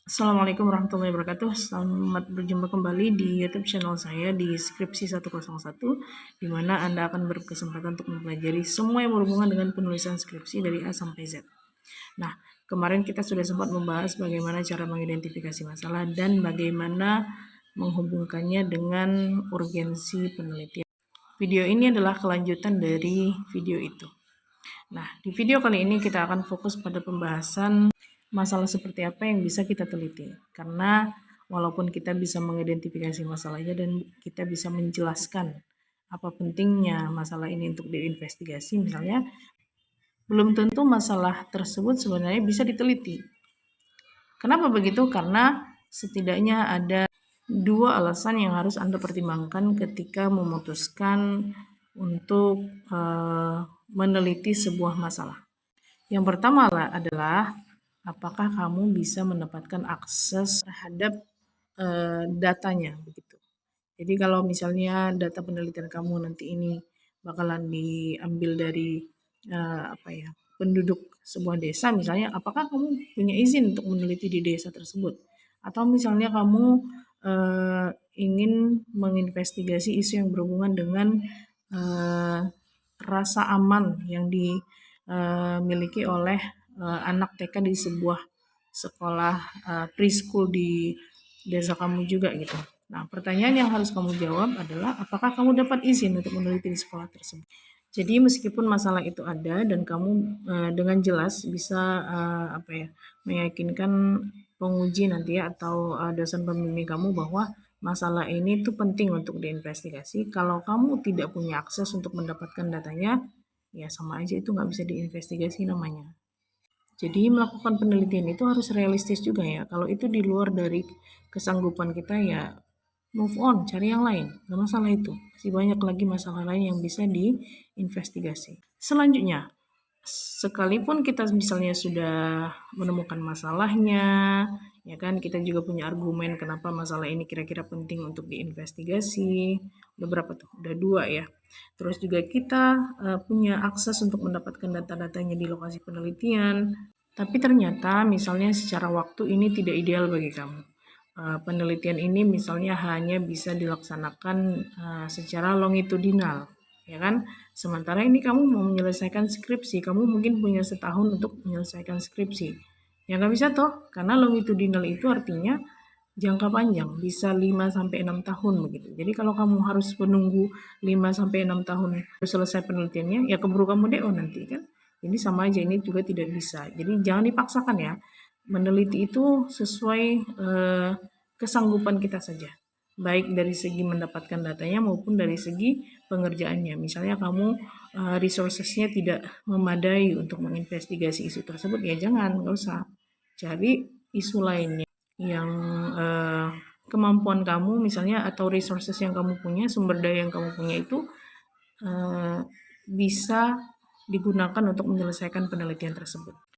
Assalamualaikum warahmatullahi wabarakatuh. Selamat berjumpa kembali di YouTube channel saya di Skripsi 101, di mana Anda akan berkesempatan untuk mempelajari semua yang berhubungan dengan penulisan skripsi dari A sampai Z. Nah, kemarin kita sudah sempat membahas bagaimana cara mengidentifikasi masalah dan bagaimana menghubungkannya dengan urgensi penelitian. Video ini adalah kelanjutan dari video itu. Nah, di video kali ini kita akan fokus pada pembahasan masalah seperti apa yang bisa kita teliti. Karena walaupun kita bisa mengidentifikasi masalahnya dan kita bisa menjelaskan apa pentingnya masalah ini untuk diinvestigasi misalnya, belum tentu masalah tersebut sebenarnya bisa diteliti. Kenapa begitu? Karena setidaknya ada dua alasan yang harus Anda pertimbangkan ketika memutuskan untuk meneliti sebuah masalah. Yang pertama adalah apakah kamu bisa mendapatkan akses terhadap datanya begitu. Jadi kalau misalnya data penelitian kamu nanti ini bakalan diambil dari penduduk sebuah desa misalnya, apakah kamu punya izin untuk meneliti di desa tersebut? Atau misalnya kamu ingin menginvestigasi isu yang berhubungan dengan rasa aman yang dimiliki oleh anak TK di sebuah sekolah preschool di desa kamu juga gitu. Nah, pertanyaan yang harus kamu jawab adalah apakah kamu dapat izin untuk meneliti di sekolah tersebut. Jadi meskipun masalah itu ada dan kamu dengan jelas bisa meyakinkan penguji nanti ya atau dosen pembimbing kamu bahwa masalah ini tuh penting untuk diinvestigasi. Kalau kamu tidak punya akses untuk mendapatkan datanya, ya sama aja itu nggak bisa diinvestigasi namanya. Jadi melakukan penelitian itu harus realistis juga ya. Kalau itu di luar dari kesanggupan kita ya move on, cari yang lain. Gak masalah itu. Masih banyak lagi masalah lain yang bisa diinvestigasi. Selanjutnya, sekalipun kita misalnya sudah menemukan masalahnya, ya kan kita juga punya argumen kenapa masalah ini kira-kira penting untuk diinvestigasi. Udah berapa tuh? Udah 2 ya. Terus juga kita punya akses untuk mendapatkan data-datanya di lokasi penelitian. Tapi ternyata misalnya secara waktu ini tidak ideal bagi kamu. Penelitian ini misalnya hanya bisa dilaksanakan secara longitudinal, ya kan? Sementara ini kamu mau menyelesaikan skripsi, kamu mungkin punya setahun untuk menyelesaikan skripsi. Ya nggak bisa toh, karena longitudinal itu artinya jangka panjang, bisa 5-6 tahun begitu. Jadi kalau kamu harus menunggu 5-6 tahun selesai penelitiannya, ya keburu kamu DO nanti kan. Jadi sama aja ini juga tidak bisa. Jadi jangan dipaksakan ya. Meneliti itu sesuai kesanggupan kita saja. Baik dari segi mendapatkan datanya maupun dari segi pengerjaannya. Misalnya kamu resourcesnya tidak memadai untuk menginvestigasi isu tersebut, ya jangan, nggak usah. Cari isu lainnya yang kemampuan kamu misalnya atau resources yang kamu punya, sumber daya yang kamu punya itu bisa digunakan untuk menyelesaikan penelitian tersebut.